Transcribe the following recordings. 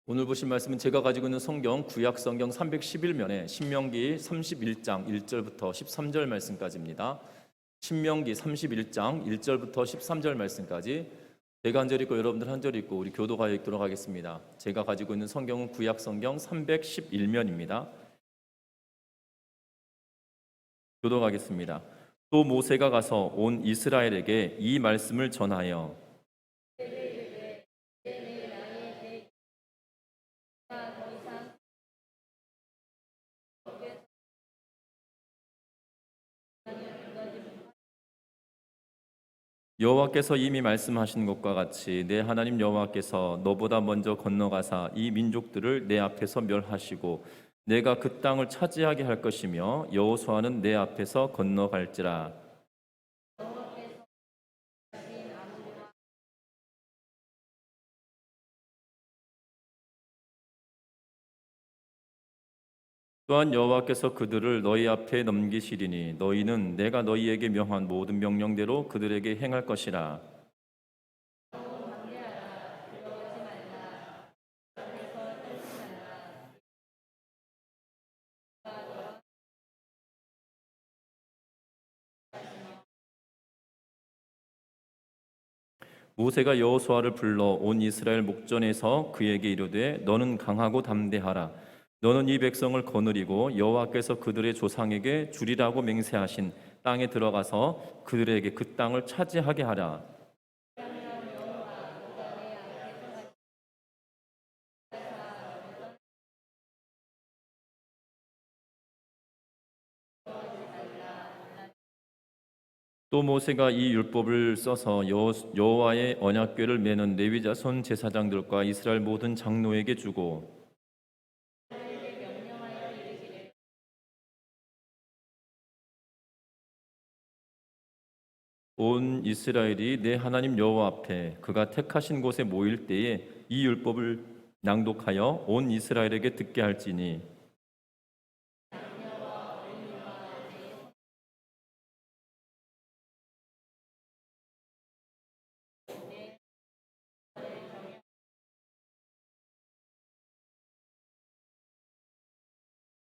오늘 보신 말씀은 제가 가지고 있는 성경 구약 성경 311면에 신명기 31장 1절부터 13절 말씀까지입니다. 신명기 31장 1절부터 13절 말씀까지 제가 한 절 읽고 여러분들 한 절 읽고 우리 교도가 읽도록 하겠습니다. 제가 가지고 있는 성경은 구약 성경 311면입니다. 교도하겠습니다. 또 모세가 가서 온 이스라엘에게 이 말씀을 전하여 여호와께서 이미 말씀하신 것과 같이 내 하나님 여호와께서 너보다 먼저 건너가사 이 민족들을 내 앞에서 멸하시고 내가 그 땅을 차지하게 할 것이며 여호수아는 내 앞에서 건너갈지라. 또한 여호와께서 그들을 너희 앞에 넘기시리니 너희는 내가 너희에게 명한 모든 명령대로 그들에게 행할 것이라. 모세가 여호수아를 불러 온 이스라엘 목전에서 그에게 이르되 너는 강하고 담대하라. 너는 이 백성을 거느리고 여호와께서 그들의 조상에게 주리라고 맹세하신 땅에 들어가서 그들에게 그 땅을 차지하게 하라. 또 모세가 이 율법을 써서 여호와의 언약궤를 매는 레위 자손 제사장들과 이스라엘 모든 장로에게 주고 온 이스라엘이 내 하나님 여호와 앞에 그가 택하신 곳에 모일 때에 이 율법을 낭독하여 온 이스라엘에게 듣게 할지니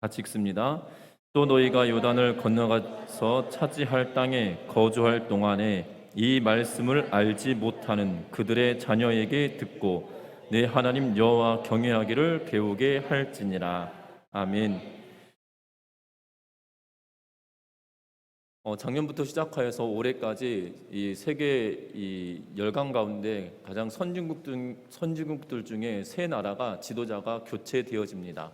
같이 읽습니다. 또 너희가 요단을 건너가서 차지할 땅에 거주할 동안에 이 말씀을 알지 못하는 그들의 자녀에게 듣고 내 하나님 여호와 경외하기를 배우게 할지니라. 아멘. 작년부터 시작하여서 올해까지 이 세계 이 열강 가운데 가장 선진국들 중에 세 나라가 지도자가 교체되어집니다.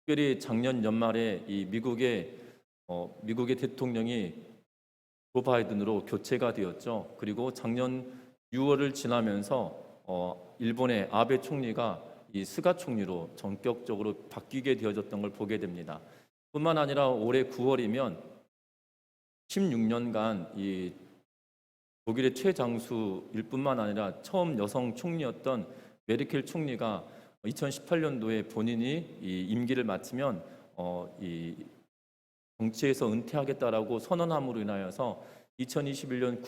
특별히 작년 연말에 이 미국의 대통령이 조 바이든으로 교체가 되었죠. 그리고 작년 6월을 지나면서 일본의 아베 총리가 이 스가 총리로 전격적으로 바뀌게 되어졌던 걸 보게 됩니다. 뿐만 아니라 올해 9월이면 16년간 이 독일의 최장수일 뿐만 아니라 처음 여성 총리였던 메르켈 총리가 2018년도에 본인이 이 임기를 마치면 이 정치에서 은퇴하겠다라고 선언함으로 인하여서 2021년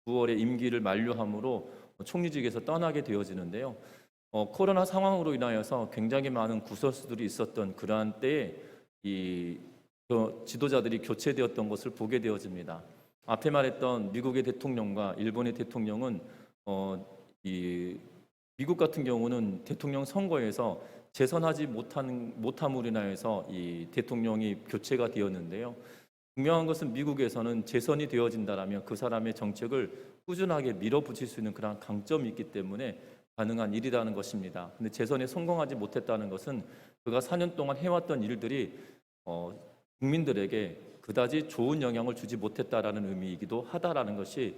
9월에 임기를 만료함으로 총리직에서 떠나게 되어지는데요. 코로나 상황으로 인하여서 굉장히 많은 구설수들이 있었던 그러한 때에 이 지도자들이 교체되었던 것을 보게 되어집니다. 앞에 말했던 미국의 대통령과 일본의 대통령은 이 미국 같은 경우는 대통령 선거에서 재선하지 못함으로 인하여서 이 대통령이 교체가 되었는데요. 분명한 것은 미국에서는 재선이 되어진다라면 그 사람의 정책을 꾸준하게 밀어붙일 수 있는 그런 강점이 있기 때문에 가능한 일이라는 것입니다. 근데 재선에 성공하지 못했다는 것은 그가 4년 동안 해왔던 일들이 국민들에게 그다지 좋은 영향을 주지 못했다라는 의미이기도 하다라는 것이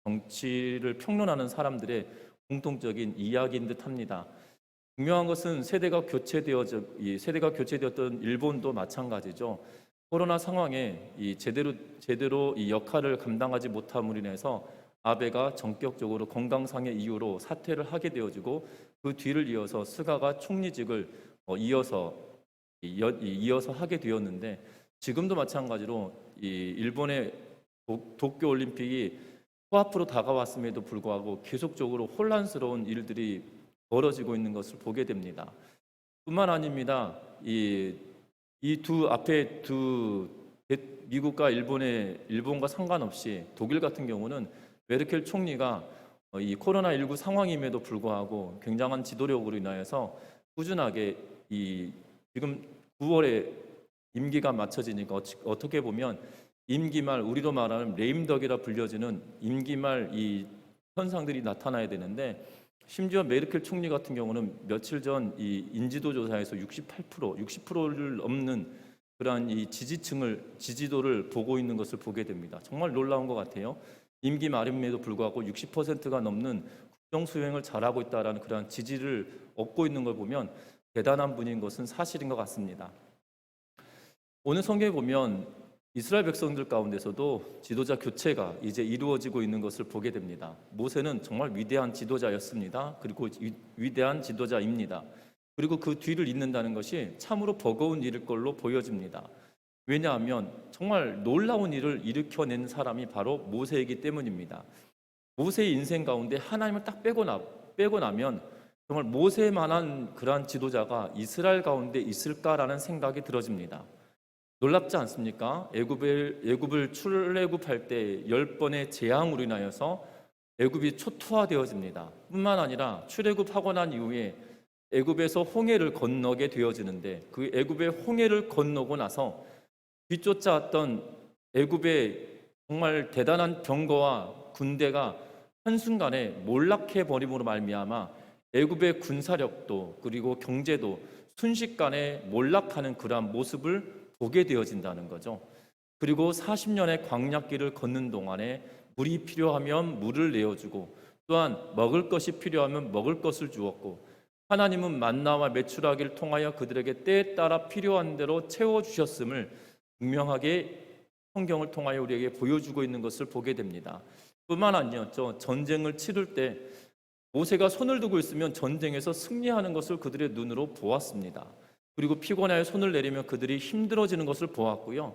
정치를 평론하는 사람들의 공통적인 이야기인 듯합니다. 중요한 것은 세대가 교체되었던 일본도 마찬가지죠. 코로나 상황에 제대로 이 역할을 감당하지 못함으로 인해서 아베가 전격적으로 건강상의 이유로 사퇴를 하게 되어지고 그 뒤를 이어서 스가가 총리직을 이어서 하게 되었는데 지금도 마찬가지로 이 일본의 도쿄 올림픽이 코앞으로 다가왔음에도 불구하고 계속적으로 혼란스러운 일들이 벌어지고 있는 것을 보게 됩니다. 뿐만 아닙니다. 이 두 앞에 미국과 일본과 상관없이 독일 같은 경우는 메르켈 총리가 이 코로나19 상황임에도 불구하고 굉장한 지도력으로 인하여서 꾸준하게 지금 9월에 임기가 맞춰지니까 어떻게 보면 임기 말, 우리로 말하는 레임덕이라 불려지는 임기 말 이 현상들이 나타나야 되는데, 심지어 메르켈 총리 같은 경우는 며칠 전 이 인지도 조사에서 60%를 넘는 그러한 이 지지도를 보고 있는 것을 보게 됩니다. 정말 놀라운 것 같아요. 임기 말임에도 불구하고 60%가 넘는 국정 수행을 잘하고 있다라는 그러한 지지를 얻고 있는 걸 보면 대단한 분인 것은 사실인 것 같습니다. 오늘 성경에 보면 이스라엘 백성들 가운데서도 지도자 교체가 이제 이루어지고 있는 것을 보게 됩니다. 모세는 정말 위대한 지도자였습니다. 그리고 위대한 지도자입니다. 그리고 그 뒤를 잇는다는 것이 참으로 버거운 일일 걸로 보여집니다. 왜냐하면 정말 놀라운 일을 일으켜낸 사람이 바로 모세이기 때문입니다. 모세의 인생 가운데 하나님을 딱 빼고 나면 정말 모세만한 그러한 지도자가 이스라엘 가운데 있을까라는 생각이 들어집니다. 놀랍지 않습니까? 애굽을 출애굽할 때 10번의 재앙으로 인하여서 애굽이 초토화되어집니다. 뿐만 아니라 출애굽하고 난 이후에 애굽에서 홍해를 건너게 되어지는데, 그 애굽의 홍해를 건너고 나서 뒤쫓아왔던 애굽의 정말 대단한 병거와 군대가 한순간에 몰락해 버림으로 말미암아 애굽의 군사력도 그리고 경제도 순식간에 몰락하는 그러한 모습을 보게 되어진다는 거죠. 그리고 40년의 광야길을 걷는 동안에 물이 필요하면 물을 내어주고, 또한 먹을 것이 필요하면 먹을 것을 주었고, 하나님은 만나와 메추라기를 통하여 그들에게 때에 따라 필요한 대로 채워주셨음을 분명하게 성경을 통하여 우리에게 보여주고 있는 것을 보게 됩니다. 뿐만 아니었죠. 전쟁을 치를 때 모세가 손을 두고 있으면 전쟁에서 승리하는 것을 그들의 눈으로 보았습니다. 그리고 피곤하여 손을 내리면 그들이 힘들어지는 것을 보았고요.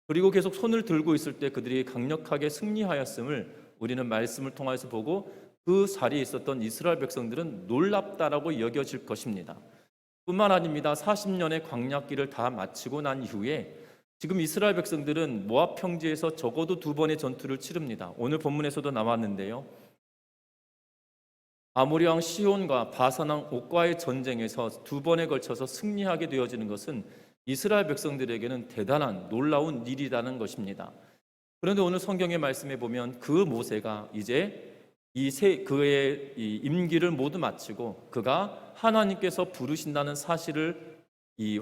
그리고 계속 손을 들고 있을 때 그들이 강력하게 승리하였음을 우리는 말씀을 통해서 보고, 그 자리에 있었던 이스라엘 백성들은 놀랍다라고 여겨질 것입니다. 뿐만 아닙니다. 40년의 광야길을 다 마치고 난 이후에 지금 이스라엘 백성들은 모압 평지에서 적어도 2번의 전투를 치릅니다. 오늘 본문에서도 나왔는데요. 아모리 왕 시온과 바산 왕 옥과의 전쟁에서 2번에 걸쳐서 승리하게 되어지는 것은 이스라엘 백성들에게는 대단한 놀라운 일이라는 것입니다. 그런데 오늘 성경의 말씀에 보면 그 모세가 이제 그의 임기를 모두 마치고 그가 하나님께서 부르신다는 사실을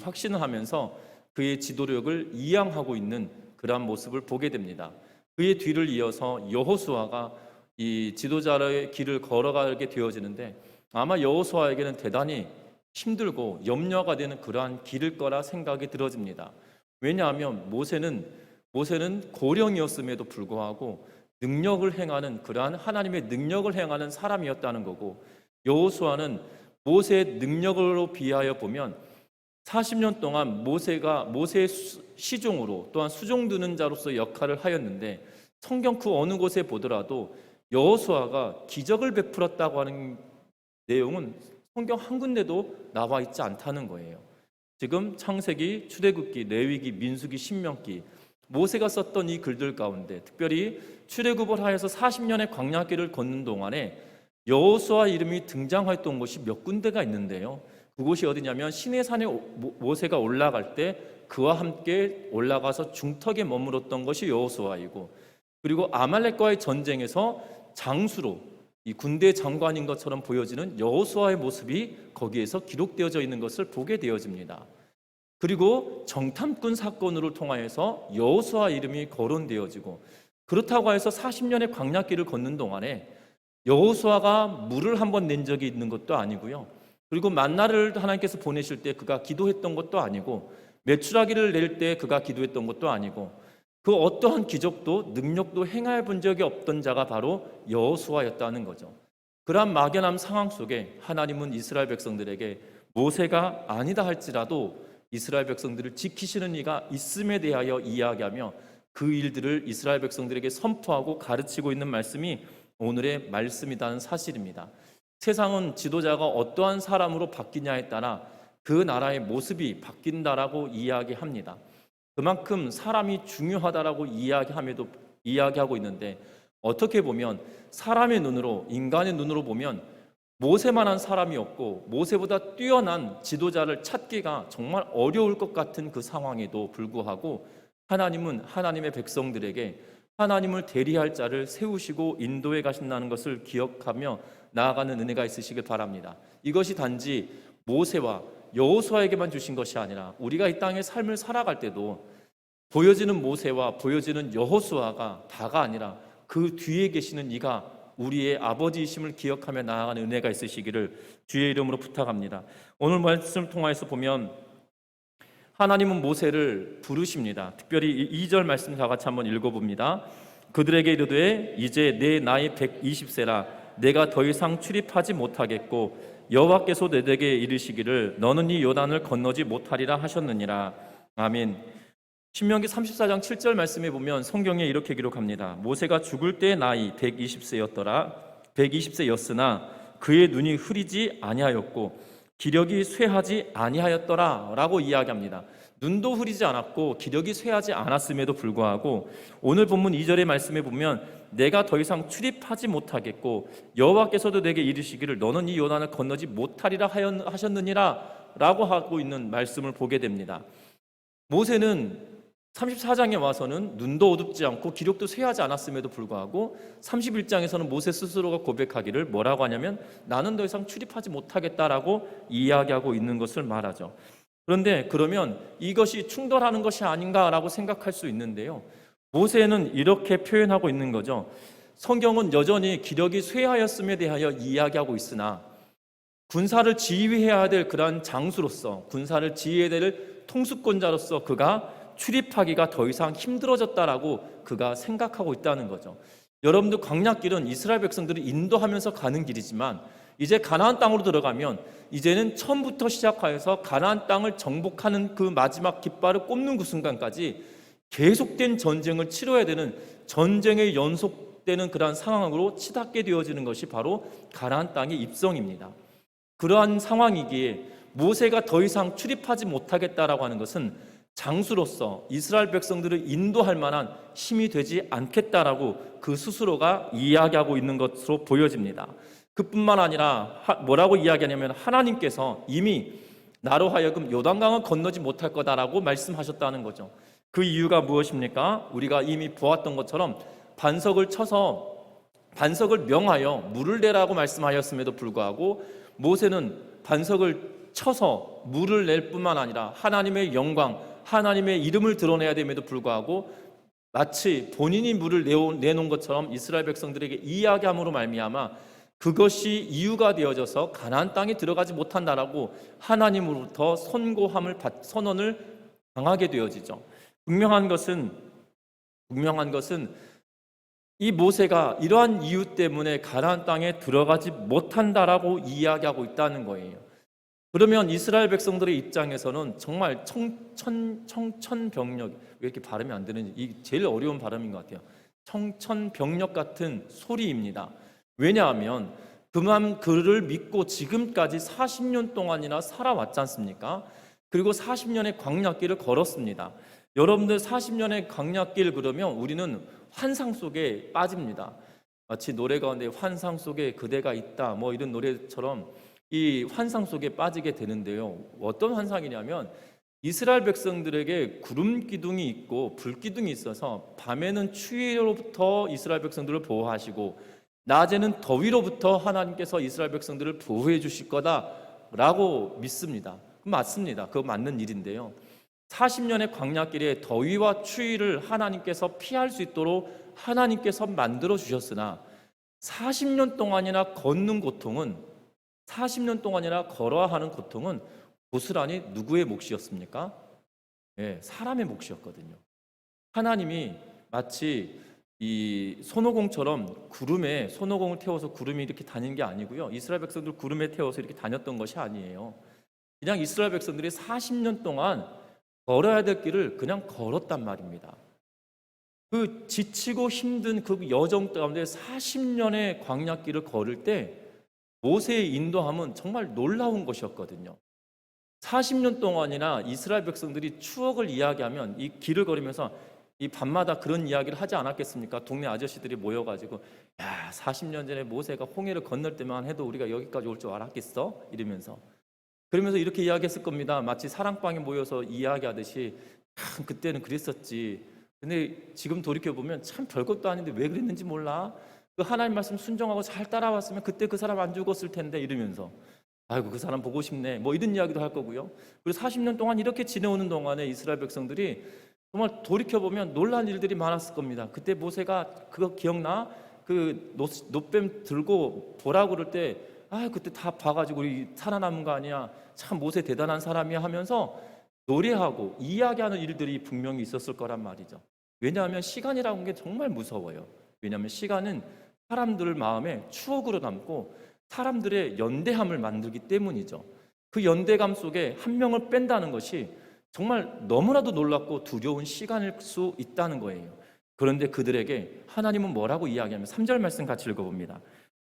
확신을 하면서 그의 지도력을 이양하고 있는 그러한 모습을 보게 됩니다. 그의 뒤를 이어서 여호수아가 이 지도자의 길을 걸어가게 되어지는데, 아마 여호수아에게는 대단히 힘들고 염려가 되는 그러한 길일 거라 생각이 들어집니다. 왜냐하면 모세는 고령이었음에도 불구하고 능력을 행하는, 그러한 하나님의 능력을 행하는 사람이었다는 거고, 여호수아는 모세의 능력으로 비하여 보면 40년 동안 모세의 시종으로, 또한 수종 드는 자로서 역할을 하였는데, 성경 그 어느 곳에 보더라도 여호수아가 기적을 베풀었다고 하는 내용은 성경 한 군데도 나와 있지 않다는 거예요. 지금 창세기, 출애굽기, 레위기, 민수기, 신명기, 모세가 썼던 이 글들 가운데 특별히 출애굽을 하여서 40년의 광야길을 걷는 동안에 여호수아 이름이 등장했던 곳이 몇 군데가 있는데요. 그곳이 어디냐면 시내산에 모세가 올라갈 때 그와 함께 올라가서 중턱에 머물렀던 것이 여호수아이고, 그리고 아말렉과의 전쟁에서 장수로 이 군대 장관인 것처럼 보여지는 여호수아의 모습이 거기에서 기록되어져 있는 것을 보게 되어집니다. 그리고 정탐꾼 사건으로 통하여서 여호수아 이름이 거론되어지고, 그렇다고 해서 40년의 광야길을 걷는 동안에 여호수아가 물을 한번 낸 적이 있는 것도 아니고요. 그리고 만나를 하나님께서 보내실 때 그가 기도했던 것도 아니고, 메추라기를 낼 때 그가 기도했던 것도 아니고, 그 어떠한 기적도 능력도 행해 본 적이 없던 자가 바로 여호수아였다는 거죠. 그러한 막연한 상황 속에 하나님은 이스라엘 백성들에게 모세가 아니다 할지라도 이스라엘 백성들을 지키시는 이가 있음에 대하여 이야기하며 그 일들을 이스라엘 백성들에게 선포하고 가르치고 있는 말씀이 오늘의 말씀이라는 사실입니다. 세상은 지도자가 어떠한 사람으로 바뀌냐에 따라 그 나라의 모습이 바뀐다라고 이야기합니다. 그만큼 사람이 중요하다라고 이야기하고 있는데, 어떻게 보면 사람의 눈으로, 인간의 눈으로 보면 모세만한 사람이 없고 모세보다 뛰어난 지도자를 찾기가 정말 어려울 것 같은 그 상황에도 불구하고, 하나님은 하나님의 백성들에게 하나님을 대리할 자를 세우시고 인도해 가신다는 것을 기억하며 나아가는 은혜가 있으시길 바랍니다. 이것이 단지 모세와 여호수아에게만 주신 것이 아니라 우리가 이 땅의 삶을 살아갈 때도 보여지는 모세와 보여지는 여호수아가 다가 아니라 그 뒤에 계시는 이가 우리의 아버지이심을 기억하며 나아가는 은혜가 있으시기를 주의 이름으로 부탁합니다. 오늘 말씀을 통해서 보면 하나님은 모세를 부르십니다. 특별히 2절 말씀 다 같이 한번 읽어봅니다. 그들에게 이르되 이제 내 나이 120세라 내가 더 이상 출입하지 못하겠고 여호와께서 내게 이르시기를 너는 이 요단을 건너지 못하리라 하셨느니라. 아멘. 신명기 34장 7절 말씀에 보면 성경에 이렇게 기록합니다. 모세가 죽을 때의 나이 120세였으나 그의 눈이 흐리지 아니하였고 기력이 쇠하지 아니하였더라 라고 이야기합니다. 눈도 흐리지 않았고 기력이 쇠하지 않았음에도 불구하고 오늘 본문 2절의 말씀에 보면 내가 더 이상 출입하지 못하겠고 여호와께서도 내게 이르시기를 너는 이 요단을 건너지 못하리라 하셨느니라 라고 하고 있는 말씀을 보게 됩니다. 모세는 34장에 와서는 눈도 어둡지 않고 기력도 쇠하지 않았음에도 불구하고 31장에서는 모세 스스로가 고백하기를 뭐라고 하냐면 나는 더 이상 출입하지 못하겠다라고 이야기하고 있는 것을 말하죠. 그런데 그러면 이것이 충돌하는 것이 아닌가라고 생각할 수 있는데요, 모세는 이렇게 표현하고 있는 거죠. 성경은 여전히 기력이 쇠하였음에 대하여 이야기하고 있으나 군사를 지휘해야 될 그러한 장수로서, 군사를 지휘해야 될 통수권자로서 그가 출입하기가 더 이상 힘들어졌다라고 그가 생각하고 있다는 거죠. 여러분들, 광야길은 이스라엘 백성들을 인도하면서 가는 길이지만 이제 가나안 땅으로 들어가면 이제는 처음부터 시작하여서 가나안 땅을 정복하는 그 마지막 깃발을 꼽는 그 순간까지 계속된 전쟁을 치러야 되는, 전쟁의 연속되는 그러한 상황으로 치닫게 되어지는 것이 바로 가나안 땅의 입성입니다. 그러한 상황이기에 모세가 더 이상 출입하지 못하겠다라고 하는 것은 장수로서 이스라엘 백성들을 인도할 만한 힘이 되지 않겠다라고 그 스스로가 이야기하고 있는 것으로 보여집니다. 그뿐만 아니라 뭐라고 이야기하냐면 하나님께서 이미 나로 하여금 요단강을 건너지 못할 거다라고 말씀하셨다는 거죠. 그 이유가 무엇입니까? 우리가 이미 보았던 것처럼 반석을 명하여 물을 내라고 말씀하였음에도 불구하고 모세는 반석을 쳐서 물을 낼 뿐만 아니라 하나님의 영광, 하나님의 이름을 드러내야 됨에도 불구하고 마치 본인이 물을 내놓은 것처럼 이스라엘 백성들에게 이야기함으로 말미암아 그것이 이유가 되어져서 가나안 땅에 들어가지 못한다라고 하나님으로부터 선언을 당하게 되어지죠. 분명한 것은 이 모세가 이러한 이유 때문에 가나안 땅에 들어가지 못한다라고 이야기하고 있다는 거예요. 그러면 이스라엘 백성들의 입장에서는 정말 청천벽력, 왜 이렇게 발음이 안 되는지, 이 제일 어려운 발음인 것 같아요. 청천벽력 같은 소리입니다. 왜냐하면 그를 믿고 지금까지 40년 동안이나 살아왔지 않습니까? 그리고 40년의 광야길을 걸었습니다. 여러분들 40년의 광야길 그러면 우리는 환상 속에 빠집니다. 마치 노래 가운데 환상 속에 그대가 있다 뭐 이런 노래처럼 이 환상 속에 빠지게 되는데요. 어떤 환상이냐면 이스라엘 백성들에게 구름 기둥이 있고 불 기둥이 있어서 밤에는 추위로부터 이스라엘 백성들을 보호하시고 낮에는 더위로부터 하나님께서 이스라엘 백성들을 보호해 주실 거다라고 믿습니다. 맞습니다. 그거 맞는 일인데요. 40년의 광야길에 더위와 추위를 하나님께서 피할 수 있도록 하나님께서 만들어 주셨으나 40년 동안이나 걷는 고통은, 40년 동안이나 걸어야 하는 고통은 고스란히 누구의 몫이었습니까? 사람의 몫이었거든요. 하나님이 마치 이 손오공처럼 구름에 손오공을 태워서 구름이 이렇게 다니는 게 아니고요. 이스라엘 백성들 구름에 태워서 이렇게 다녔던 것이 아니에요. 그냥 이스라엘 백성들이 40년 동안 걸어야 될 길을 그냥 걸었단 말입니다. 그 지치고 힘든 그 여정 가운데 40년의 광야길을 걸을 때 모세의 인도함은 정말 놀라운 것이었거든요. 40년 동안이나 이스라엘 백성들이 추억을 이야기하면 이 길을 걸으면서 이 밤마다 그런 이야기를 하지 않았겠습니까? 동네 아저씨들이 모여가지고 야, 40년 전에 모세가 홍해를 건널 때만 해도 우리가 여기까지 올 줄 알았겠어? 이러면서 그러면서 이렇게 이야기했을 겁니다. 마치 사랑방에 모여서 이야기하듯이 참 그때는 그랬었지. 근데 지금 돌이켜보면 참 별것도 아닌데 왜 그랬는지 몰라. 그 하나님 말씀 순종하고 잘 따라왔으면 그때 그 사람 안 죽었을 텐데 이러면서 아이고 그 사람 보고 싶네 뭐 이런 이야기도 할 거고요. 그리고 40년 동안 이렇게 지내오는 동안에 이스라엘 백성들이 정말 돌이켜보면 놀란 일들이 많았을 겁니다. 그때 모세가 그거 기억나? 그 놋뱀 들고 보라고 그럴 때 아 그때 다 봐가지고 우리 살아남은 거 아니야. 참 모세 대단한 사람이야 하면서 노래하고 이야기하는 일들이 분명히 있었을 거란 말이죠. 왜냐하면 시간이라는 게 정말 무서워요. 왜냐하면 시간은 사람들 마음에 추억으로 남고 사람들의 연대함을 만들기 때문이죠. 그 연대감 속에 한 명을 뺀다는 것이 정말 너무나도 놀랍고 두려운 시간일 수 있다는 거예요. 그런데 그들에게 하나님은 뭐라고 이야기하면 3절 말씀 같이 읽어봅니다.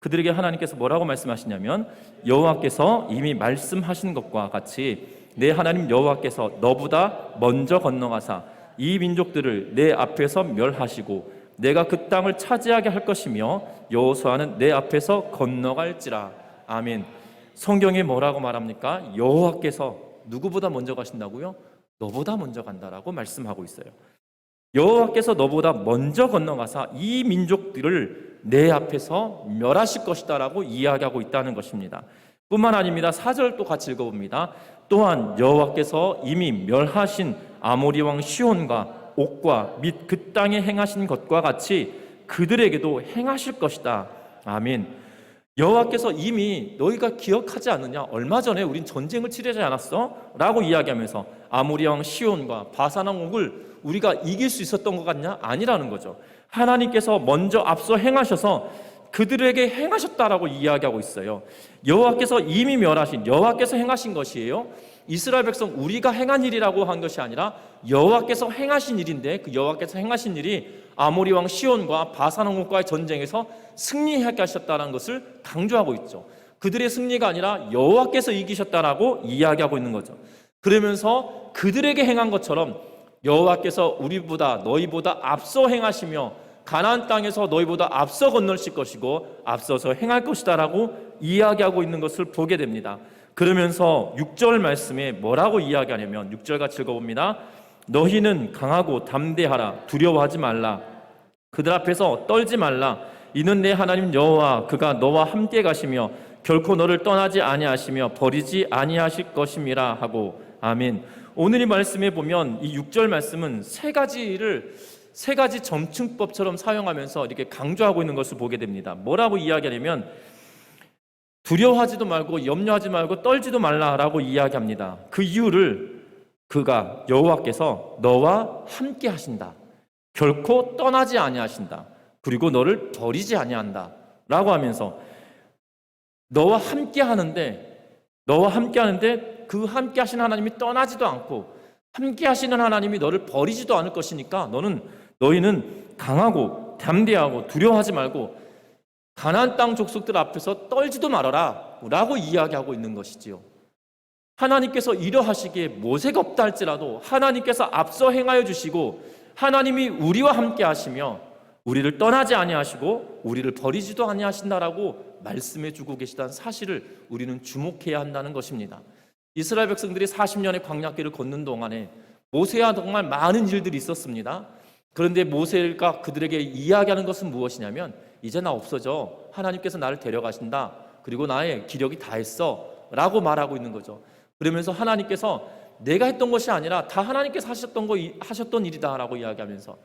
그들에게 하나님께서 뭐라고 말씀하시냐면 여호와께서 이미 말씀하신 것과 같이 내 하나님 여호와께서 너보다 먼저 건너가사 이 민족들을 내 앞에서 멸하시고 내가 그 땅을 차지하게 할 것이며 여호수아는 내 앞에서 건너갈지라. 아멘. 성경에 뭐라고 말합니까? 여호와께서 누구보다 먼저 가신다고요? 너보다 먼저 간다라고 말씀하고 있어요. 여호와께서 너보다 먼저 건너가사 이 민족들을 내 앞에서 멸하실 것이다라고 이야기하고 있다는 것입니다. 뿐만 아닙니다. 4절 또 같이 읽어봅니다. 또한 여호와께서 이미 멸하신 아모리 왕 시온과 옥과 및 그 땅에 행하신 것과 같이 그들에게도 행하실 것이다. 아멘. 여호와께서 이미 너희가 기억하지 않느냐? 얼마 전에 우린 전쟁을 치르지 않았어? 라고 이야기하면서 아모리 왕 시온과 바산 왕 옥을 우리가 이길 수 있었던 것 같냐? 아니라는 거죠. 하나님께서 먼저 앞서 행하셔서 그들에게 행하셨다라고 이야기하고 있어요. 여호와께서 이미 멸하신, 여호와께서 행하신 것이에요. 이스라엘 백성 우리가 행한 일이라고 한 것이 아니라 여호와께서 행하신 일인데 그 여호와께서 행하신 일이 아모리 왕 시온과 바산 왕과의 전쟁에서 승리하게 하셨다는 것을 강조하고 있죠. 그들의 승리가 아니라 여호와께서 이기셨다라고 이야기하고 있는 거죠. 그러면서 그들에게 행한 것처럼 여호와께서 우리보다 너희보다 앞서 행하시며 가나안 땅에서 너희보다 앞서 건너실 것이고 앞서서 행할 것이다라고 이야기하고 있는 것을 보게 됩니다. 그러면서 6절 말씀에 뭐라고 이야기하냐면 6절 같이 읽어봅니다. 너희는 강하고 담대하라. 두려워하지 말라. 그들 앞에서 떨지 말라. 이는 내 하나님 여호와 그가 너와 함께 가시며 결코 너를 떠나지 아니하시며 버리지 아니하실 것임이라 하고. 아멘. 오늘 이 말씀에 보면 이 6절 말씀은 세 가지 점층법처럼 사용하면서 이렇게 강조하고 있는 것을 보게 됩니다. 뭐라고 이야기하냐면 두려워하지도 말고 염려하지 말고 떨지도 말라라고 이야기합니다. 그 이유를 그가 여호와께서 너와 함께 하신다. 결코 떠나지 아니하신다. 그리고 너를 버리지 아니한다. 라고 하면서 너와 함께 하는데 그 함께 하시는 하나님이 떠나지도 않고 함께 하시는 하나님이 너를 버리지도 않을 것이니까 너희는 강하고 담대하고 두려워하지 말고 가나안 땅 족속들 앞에서 떨지도 말아라 라고 이야기하고 있는 것이지요. 하나님께서 이러하시기에 모세가 없다 할지라도 하나님께서 앞서 행하여 주시고 하나님이 우리와 함께 하시며 우리를 떠나지 아니하시고 우리를 버리지도 아니하신다라고 말씀해 주고 계시다는 사실을 우리는 주목해야 한다는 것입니다. 이스라엘 백성들이 40년의 광야길을 걷는 동안에 모세와 정말 많은 일들이 있었습니다. 그런데 모세가 그들에게 이야기하는 것은 무엇이냐면 이제 나 없어져. 하나님께서 나를 데려가신다. 그리고 나의 기력이 다 했어 라고 말하고 있는 거죠. 그러면서 하나님께서 내가 했던 것이 아니라 다 하나님께서 하셨던 일이다 라고 이야기하면서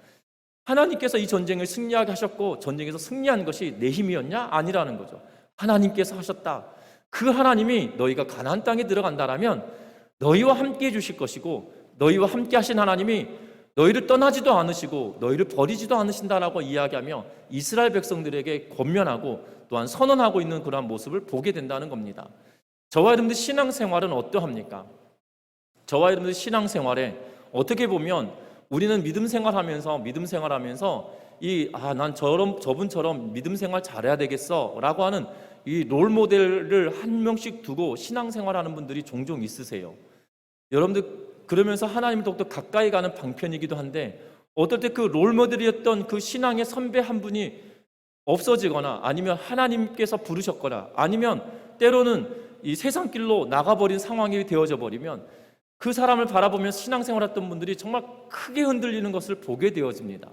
하나님께서 이 전쟁을 승리하게 하셨고 전쟁에서 승리한 것이 내 힘이었냐? 아니라는 거죠. 하나님께서 하셨다. 그 하나님이 너희가 가나안 땅에 들어간다라면 너희와 함께 해주실 것이고 너희와 함께 하신 하나님이 너희를 떠나지도 않으시고 너희를 버리지도 않으신다라고 이야기하며 이스라엘 백성들에게 권면하고 또한 선언하고 있는 그러한 모습을 보게 된다는 겁니다. 저와 여러분들 신앙생활은 어떠합니까? 저와 여러분들 신앙생활에 어떻게 보면 우리는 믿음 생활하면서 난 저분처럼 믿음 생활 잘해야 되겠어라고 하는 이 롤 모델을 한 명씩 두고 신앙생활하는 분들이 종종 있으세요. 여러분들 그러면서 하나님 더욱더 가까이 가는 방편이기도 한데, 어떨 때 그 롤 모델이었던 그 신앙의 선배 한 분이 없어지거나 아니면 하나님께서 부르셨거나 아니면 때로는 이 세상 길로 나가버린 상황이 되어져 버리면 그 사람을 바라보며 신앙생활했던 분들이 정말 크게 흔들리는 것을 보게 되어집니다.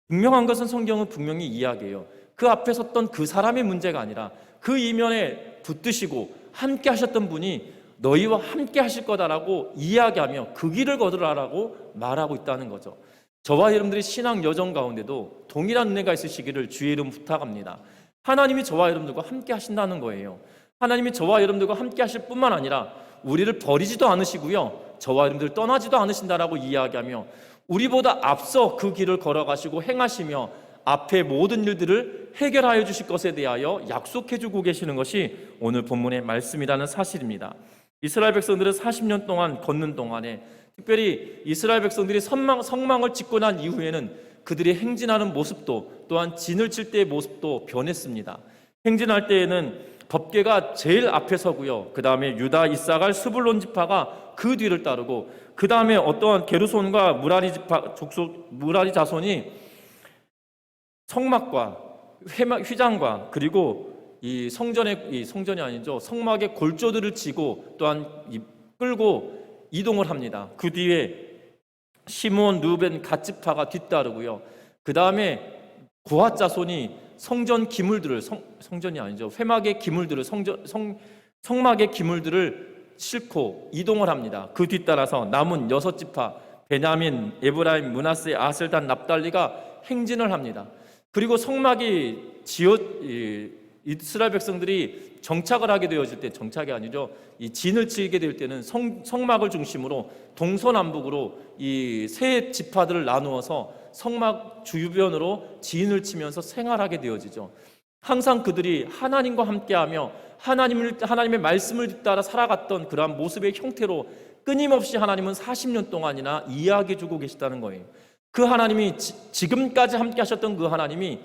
분명한 것은 성경은 분명히 이야기해요. 그 앞에 섰던 그 사람의 문제가 아니라 그 이면에 붙드시고 함께 하셨던 분이 너희와 함께 하실 거다라고 이야기하며 그 길을 걸으라라고 말하고 있다는 거죠. 저와 여러분들이 신앙 여정 가운데도 동일한 은혜가 있으시기를 주의 이름 부탁합니다. 하나님이 저와 여러분들과 함께 하신다는 거예요. 하나님이 저와 여러분들과 함께 하실 뿐만 아니라 우리를 버리지도 않으시고요, 저와 여러분들 떠나지도 않으신다라고 이야기하며 우리보다 앞서 그 길을 걸어가시고 행하시며 앞에 모든 일들을 해결하여 주실 것에 대하여 약속해 주고 계시는 것이 오늘 본문의 말씀이라는 사실입니다. 이스라엘 백성들은 40년 동안 걷는 동안에, 특별히 이스라엘 백성들이 성망을 짓고 난 이후에는 그들이 행진하는 모습도, 또한 진을 칠 때의 모습도 변했습니다. 행진할 때에는 법궤가 제일 앞에 서고요, 그 다음에 유다, 이사갈, 스불론 지파가 그 뒤를 따르고, 그 다음에 어떠한 게르손과 무라리 자손이 성막과 휘장과 그리고 이 성전이 아니죠, 성막의 골조들을 지고 또한 끌고 이동을 합니다. 그 뒤에 시므온, 르벤, 갓 지파가 뒤따르고요, 그 다음에 고핫 자손이 성전 기물들을 성전이 아니죠, 회막의 기물들을 성막의 기물들을 싣고 이동을 합니다. 그 뒤따라서 남은 6지파 베냐민, 에브라임, 므낫세, 아셀, 단, 납달리가 행진을 합니다. 그리고 성막이 이스라엘 백성들이 정착을 하게 되어질 때, 정착이 아니죠, 이 진을 치게 될 때는 성막을 중심으로 동서남북으로 이 세 지파들을 나누어서 성막 주변으로 진을 치면서 생활하게 되어지죠. 항상 그들이 하나님과 함께하며 하나님의 말씀을 따라 살아갔던 그러한 모습의 형태로 끊임없이 하나님은 40년 동안이나 이야기해 주고 계시다는 거예요. 그 하나님이 지금까지 함께 하셨던 그 하나님이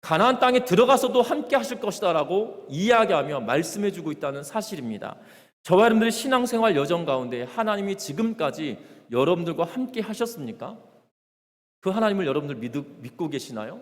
가나안 땅에 들어가서도 함께 하실 것이다라고 이야기하며 말씀해 주고 있다는 사실입니다. 저와 여러분들의 신앙생활 여정 가운데 하나님이 지금까지 여러분들과 함께 하셨습니까? 그 하나님을 여러분들 믿고 계시나요?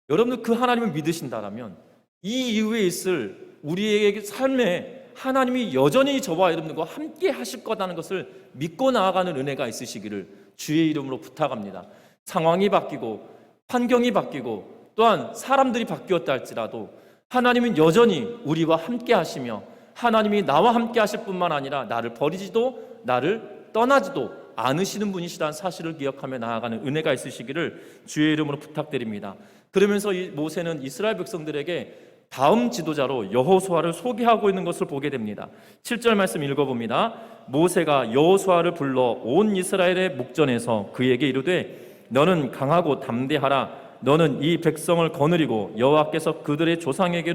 여러분들 그 하나님을 믿으신다라면 이 이후에 있을 우리에게 삶에 하나님이 여전히 저와 여러분들과 함께 하실 거라는 것을 믿고 나아가는 은혜가 있으시기를 주의 이름으로 부탁합니다. 상황이 바뀌고 환경이 바뀌고 또한 사람들이 바뀌었다 할지라도 하나님은 여전히 우리와 함께 하시며, 하나님이 나와 함께 하실 뿐만 아니라 나를 버리지도 나를 떠나지도 않으시는 분이시다는 사실을 기억하며 나아가는 은혜가 있으시기를 주의 이름으로 부탁드립니다. 그러면서 이 모세는 이스라엘 백성들에게 다음 지도자로 여호수아를 소개하고 있는 것을 보게 됩니다. 7절 말씀 읽어봅니다. 모세가 여호수아를 불러 온 이스라엘의 목전에서 그에게 이르되 너는 강하고 담대하라. 너는 이 백성을 거느리고 여호와께서 그들의 조상에게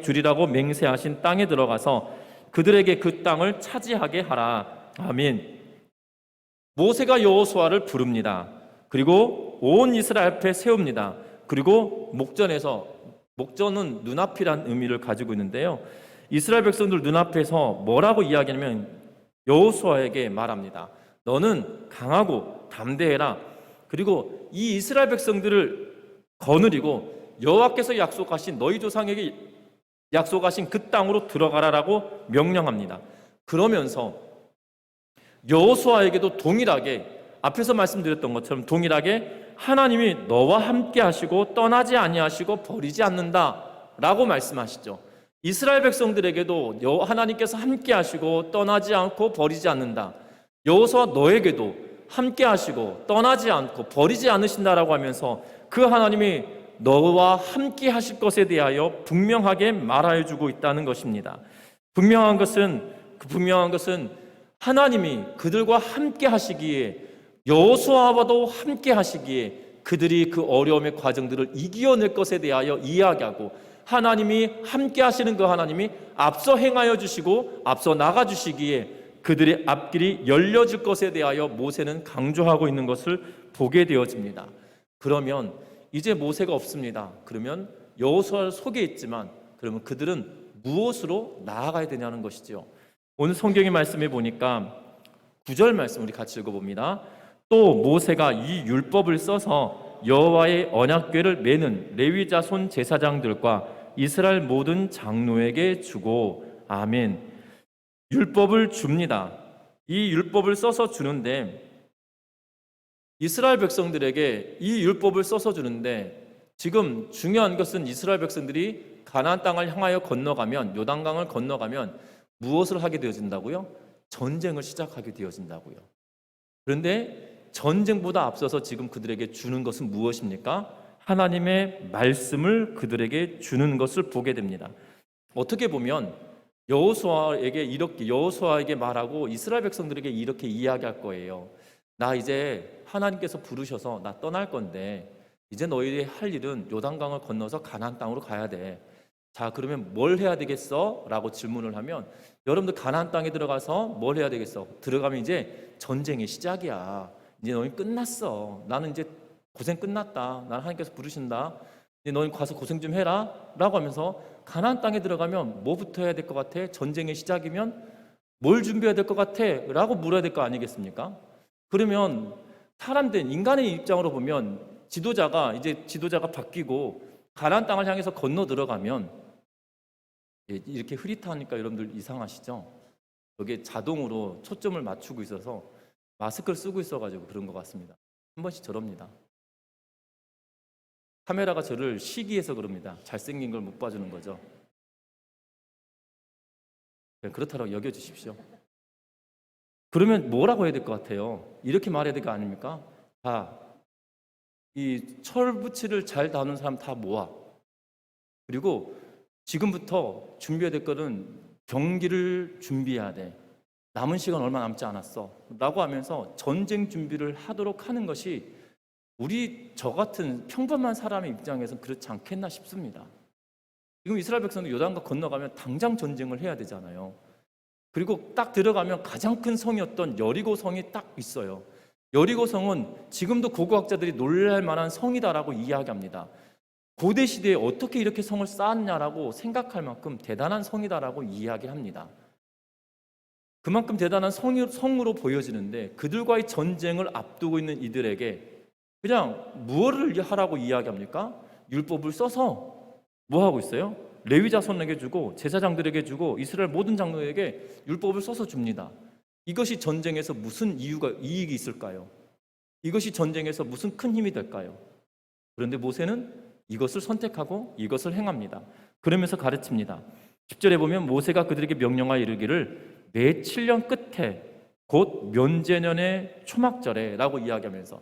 주리라고 맹세하신 땅에 들어가서 그들에게 그 땅을 차지하게 하라. 아멘. 모세가 여호수아를 부릅니다. 그리고 온 이스라엘 앞에 세웁니다. 그리고 목전은 눈앞이란 의미를 가지고 있는데요, 이스라엘 백성들 눈앞에서 뭐라고 이야기하냐면 여호수아에게 말합니다. 너는 강하고 담대해라. 그리고 이 이스라엘 백성들을 거느리고 여호와께서 약속하신 너희 조상에게 약속하신 그 땅으로 들어가라라고 명령합니다. 그러면서 여호수아에게도 동일하게, 앞에서 말씀드렸던 것처럼 동일하게 하나님이 너와 함께 하시고 떠나지 아니하시고 버리지 않는다라고 말씀하시죠. 이스라엘 백성들에게도 하나님께서 함께 하시고 떠나지 않고 버리지 않는다. 여호수아 너에게도 함께 하시고 떠나지 않고 버리지 않으신다라고 하면서 그 하나님이 너와 함께 하실 것에 대하여 분명하게 말하여 주고 있다는 것입니다. 분명한 것은 하나님이 그들과 함께 하시기에, 여호수아와도 함께 하시기에 그들이 그 어려움의 과정들을 이겨낼 것에 대하여 이야기하고, 하나님이 함께 하시는 그 하나님이 앞서 행하여 주시고 앞서 나가 주시기에 그들의 앞길이 열려질 것에 대하여 모세는 강조하고 있는 것을 보게 되어집니다. 그러면 이제 모세가 없습니다. 그러면 여호수아 속에 있지만 그러면 그들은 무엇으로 나아가야 되냐는 것이죠. 오늘 성경의 말씀에 보니까 9절 말씀 우리 같이 읽어봅니다. 또 모세가 이 율법을 써서 여호와의 언약궤를 매는 레위 자손 제사장들과 이스라엘 모든 장로에게 주고 아멘. 율법을 줍니다. 이 율법을 써서 주는데 이스라엘 백성들에게 이 율법을 써서 주는데 지금 중요한 것은 이스라엘 백성들이 가나안 땅을 향하여 건너가면 요단강을 건너가면 무엇을 하게 되어진다고요? 전쟁을 시작하게 되어진다고요. 그런데 전쟁보다 앞서서 지금 그들에게 주는 것은 무엇입니까? 하나님의 말씀을 그들에게 주는 것을 보게 됩니다. 어떻게 보면 여호수아에게 말하고 이스라엘 백성들에게 이렇게 이야기할 거예요. 나 이제 하나님께서 부르셔서 나 떠날 건데 이제 너희들이 할 일은 요단강을 건너서 가나안 땅으로 가야 돼. 자, 그러면 뭘 해야 되겠어? 라고 질문을 하면 여러분들 가나안 땅에 들어가서 뭘 해야 되겠어? 들어가면 이제 전쟁의 시작이야. 이제 너희 끝났어. 나는 이제 고생 끝났다. 나는 하나님께서 부르신다. 이제 너희 가서 고생 좀 해라. 라고 하면서 가나안 땅에 들어가면 뭐부터 해야 될 것 같아? 전쟁의 시작이면 뭘 준비해야 될 것 같아? 라고 물어야 될 거 아니겠습니까? 그러면 사람들, 인간의 입장으로 보면 지도자가 바뀌고 가나안 땅을 향해서 건너 들어가면 이렇게 흐릿하니까 여러분들 이상하시죠? 여기에 자동으로 초점을 맞추고 있어서 마스크를 쓰고 있어가지고 그런 것 같습니다. 한 번씩 저럽니다. 카메라가 저를 시기해서 그럽니다. 잘생긴 걸 못 봐주는 거죠. 그렇다고 여겨주십시오. 그러면 뭐라고 해야 될 것 같아요? 이렇게 말해야 될 거 아닙니까? 이 철부치를 잘 다루는 사람 다 모아. 그리고 지금부터 준비해야 될 거는 경기를 준비해야 돼. 남은 시간 얼마 남지 않았어. 라고 하면서 전쟁 준비를 하도록 하는 것이 저 같은 평범한 사람의 입장에서는 그렇지 않겠나 싶습니다. 지금 이스라엘 백성들 요단강 건너가면 당장 전쟁을 해야 되잖아요. 그리고 딱 들어가면 가장 큰 성이었던 여리고 성이 딱 있어요. 여리고 성은 지금도 고고학자들이 놀랄 만한 성이다라고 이야기합니다. 고대 시대에 어떻게 이렇게 성을 쌓았냐라고 생각할 만큼 대단한 성이다라고 이야기합니다. 그만큼 대단한 성으로 보여지는데 그들과의 전쟁을 앞두고 있는 이들에게 그냥 무엇을 하라고 이야기합니까? 율법을 써서 뭐 하고 있어요? 레위 자손에게 주고 제사장들에게 주고 이스라엘 모든 장로에게 율법을 써서 줍니다. 이것이 전쟁에서 무슨 이익이 있을까요? 이것이 전쟁에서 무슨 큰 힘이 될까요? 그런데 모세는 이것을 선택하고 이것을 행합니다. 그러면서 가르칩니다. 10절에 보면 모세가 그들에게 명령하여 이르기를 매 7년 끝에 곧 면제년의 초막절에 라고 이야기하면서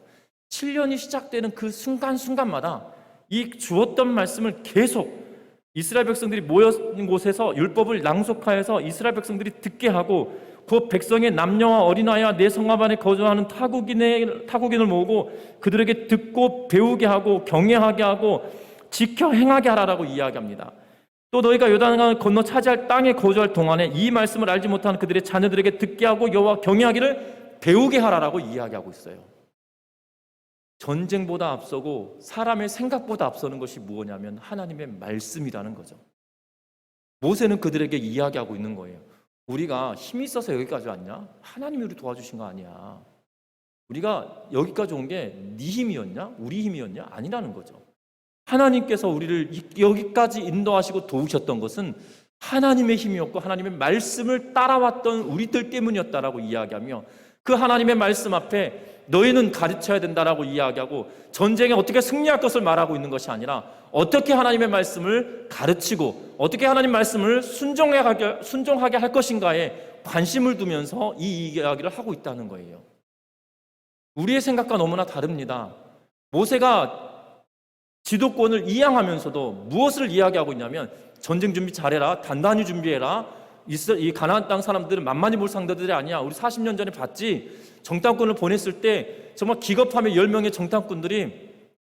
7년이 시작되는 그 순간순간마다 이 주었던 말씀을 계속 이스라엘 백성들이 모여있는 곳에서 율법을 낭독하여서 이스라엘 백성들이 듣게 하고 그 백성의 남녀와 어린아이와 내 성읍 안에 거주하는 타국인을 모으고 그들에게 듣고 배우게 하고 경외하게 하고 지켜 행하게 하라라고 이야기합니다. 또 너희가 요단강을 건너 차지할 땅에 거주할 동안에 이 말씀을 알지 못하는 그들의 자녀들에게 듣게 하고 여호와 경외하기를 배우게 하라라고 이야기하고 있어요. 전쟁보다 앞서고 사람의 생각보다 앞서는 것이 무엇이냐면 하나님의 말씀이라는 거죠. 모세는 그들에게 이야기하고 있는 거예요. 우리가 힘이 있어서 여기까지 왔냐? 하나님이 우리 도와주신 거 아니야. 우리가 여기까지 온 게 네 힘이었냐? 우리 힘이었냐? 아니라는 거죠. 하나님께서 우리를 여기까지 인도하시고 도우셨던 것은 하나님의 힘이었고 하나님의 말씀을 따라왔던 우리들 때문이었다라고 이야기하며 그 하나님의 말씀 앞에 너희는 가르쳐야 된다라고 이야기하고 전쟁에 어떻게 승리할 것을 말하고 있는 것이 아니라 어떻게 하나님의 말씀을 가르치고 어떻게 하나님 말씀을 순종하게 할 것인가에 관심을 두면서 이 이야기를 하고 있다는 거예요. 우리의 생각과 너무나 다릅니다. 모세가 지도권을 이양하면서도 무엇을 이야기하고 있냐면 전쟁 준비 잘해라, 단단히 준비해라. 이 가나안 땅 사람들은 만만히 볼 상대들이 아니야. 우리 40년 전에 봤지. 정탐꾼을 보냈을 때 정말 기겁하며 10명의 정탐꾼들이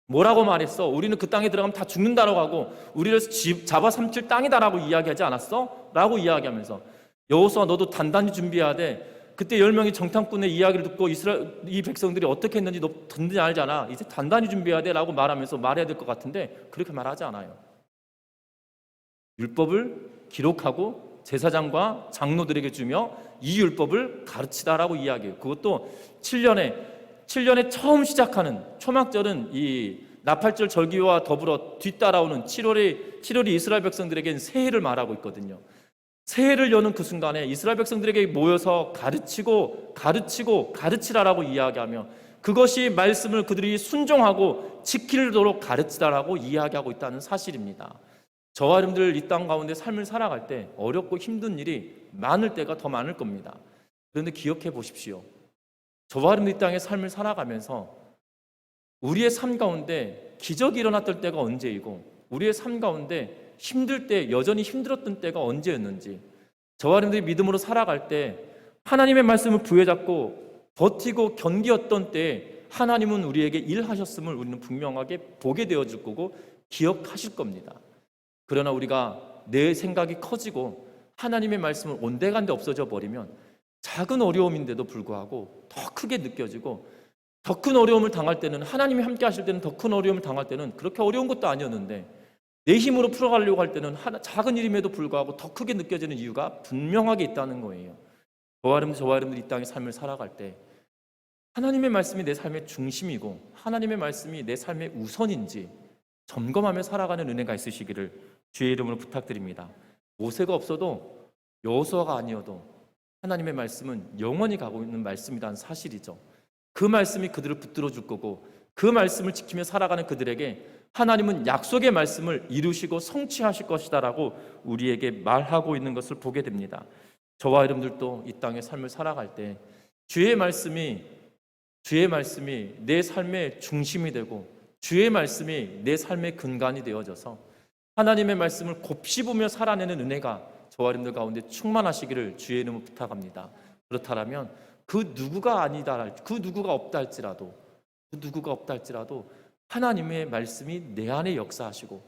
뭐라고 말했어? 우리는 그 땅에 들어가면 다 죽는다라고 하고 우리를 잡아삼킬 땅이다라고 이야기하지 않았어? 라고 이야기하면서 여호수아 너도 단단히 준비해야 돼. 그때 10명이 정탐꾼의 이야기를 듣고 이 백성들이 어떻게 했는지 너 단단히 알잖아. 이제 단단히 준비해야 돼 라고 말하면서 말해야 될 것 같은데 그렇게 말하지 않아요. 율법을 기록하고 제사장과 장로들에게 주며 이 율법을 가르치다라고 이야기해요. 그것도 7년에 처음 시작하는 초막절은 이 나팔절 절기와 더불어 뒤따라오는 7월이 이스라엘 백성들에게는 새해를 말하고 있거든요. 새해를 여는 그 순간에 이스라엘 백성들에게 모여서 가르치라라고 이야기하며 그것이 말씀을 그들이 순종하고 지키도록 가르치다라고 이야기하고 있다는 사실입니다. 저와 여러분들 이 땅 가운데 삶을 살아갈 때 어렵고 힘든 일이 많을 때가 더 많을 겁니다. 그런데 기억해 보십시오. 저와 여러분들 이 땅의 삶을 살아가면서 우리의 삶 가운데 기적이 일어났던 때가 언제이고 우리의 삶 가운데 힘들 때 여전히 힘들었던 때가 언제였는지 저와 여러분들이 믿음으로 살아갈 때 하나님의 말씀을 부여잡고 버티고 견디었던 때에 하나님은 우리에게 일하셨음을 우리는 분명하게 보게 되어질 거고 기억하실 겁니다. 그러나 우리가 내 생각이 커지고 하나님의 말씀을 온데간데 없어져 버리면 작은 어려움인데도 불구하고 더 크게 느껴지고 더 큰 어려움을 당할 때는 하나님이 함께 하실 때는 더 큰 어려움을 당할 때는 그렇게 어려운 것도 아니었는데 내 힘으로 풀어가려고 할 때는 작은 일임에도 불구하고 더 크게 느껴지는 이유가 분명하게 있다는 거예요. 저와 여러분들 이 땅의 삶을 살아갈 때 하나님의 말씀이 내 삶의 중심이고 하나님의 말씀이 내 삶의 우선인지 점검하며 살아가는 은혜가 있으시기를 주의 이름으로 부탁드립니다. 모세가 없어도 여호수아가 아니어도 하나님의 말씀은 영원히 가고 있는 말씀이라는 사실이죠. 그 말씀이 그들을 붙들어 줄 거고 그 말씀을 지키며 살아가는 그들에게 하나님은 약속의 말씀을 이루시고 성취하실 것이다라고 우리에게 말하고 있는 것을 보게 됩니다. 저와 여러분들도 이 땅의 삶을 살아갈 때 주의 말씀이 내 삶의 중심이 되고 주의 말씀이 내 삶의 근간이 되어져서 하나님의 말씀을 곱씹으며 살아내는 은혜가 저와 여러분들 가운데 충만하시기를 주의 이름으로 부탁합니다. 그렇다면 그 누구가 없다 할지라도 하나님의 말씀이 내 안에 역사하시고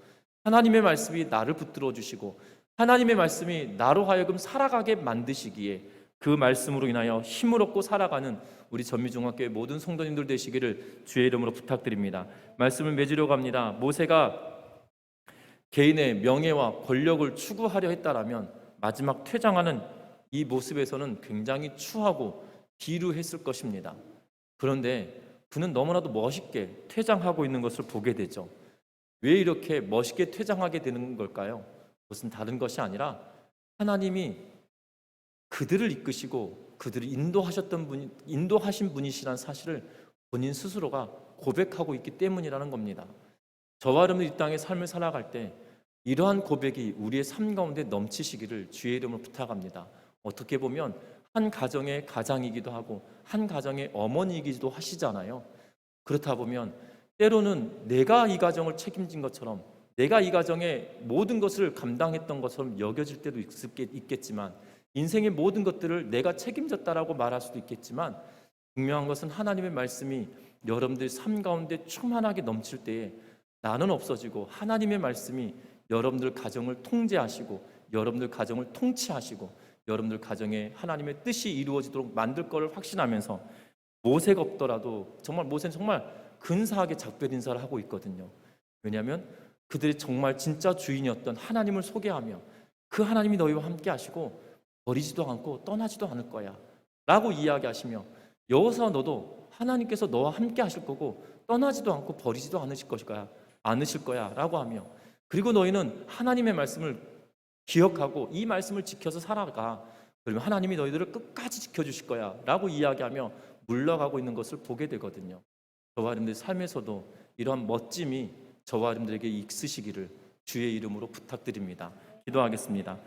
하나님의 말씀이 나를 붙들어 주시고 하나님의 말씀이 나로 하여금 살아가게 만드시기에 그 말씀으로 인하여 힘을 얻고 살아가는 우리 전미중학교의 모든 성도님들 되시기를 주의 이름으로 부탁드립니다. 말씀을 맺으려고 합니다. 모세가 개인의 명예와 권력을 추구하려 했다라면 마지막 퇴장하는 이 모습에서는 굉장히 추하고 비루했을 것입니다. 그런데 그는 너무나도 멋있게 퇴장하고 있는 것을 보게 되죠. 왜 이렇게 멋있게 퇴장하게 되는 걸까요? 그것은 다른 것이 아니라 하나님이 그들을 이끄시고 그들을 인도하신 분이시라는 사실을 본인 스스로가 고백하고 있기 때문이라는 겁니다. 저와 여러분 이 땅의 삶을 살아갈 때 이러한 고백이 우리의 삶 가운데 넘치시기를 주의 이름으로 부탁합니다. 어떻게 보면 한 가정의 가장이기도 하고 한 가정의 어머니이기도 하시잖아요. 그렇다 보면 때로는 내가 이 가정을 책임진 것처럼 내가 이 가정의 모든 것을 감당했던 것처럼 여겨질 때도 있겠지만 인생의 모든 것들을 내가 책임졌다라고 말할 수도 있겠지만 분명한 것은 하나님의 말씀이 여러분들 삶 가운데 충만하게 넘칠 때에 나는 없어지고 하나님의 말씀이 여러분들 가정을 통제하시고 여러분들 가정을 통치하시고 여러분들 가정에 하나님의 뜻이 이루어지도록 만들 것을 확신하면서 모세가 없더라도 모세는 정말 근사하게 작별 인사를 하고 있거든요. 왜냐하면 그들이 정말 진짜 주인이었던 하나님을 소개하며 그 하나님이 너희와 함께 하시고 버리지도 않고 떠나지도 않을 거야 라고 이야기하시며 여호수아 너도 하나님께서 너와 함께 하실 거고 떠나지도 않고 버리지도 않으실 거야 라고 하며 그리고 너희는 하나님의 말씀을 기억하고 이 말씀을 지켜서 살아가. 그러면 하나님이 너희들을 끝까지 지켜주실 거야 라고 이야기하며 물러가고 있는 것을 보게 되거든요. 저와 여러분들 삶에서도 이러한 멋짐이 저와 여러분들에게 있으시기를 주의 이름으로 부탁드립니다. 기도하겠습니다.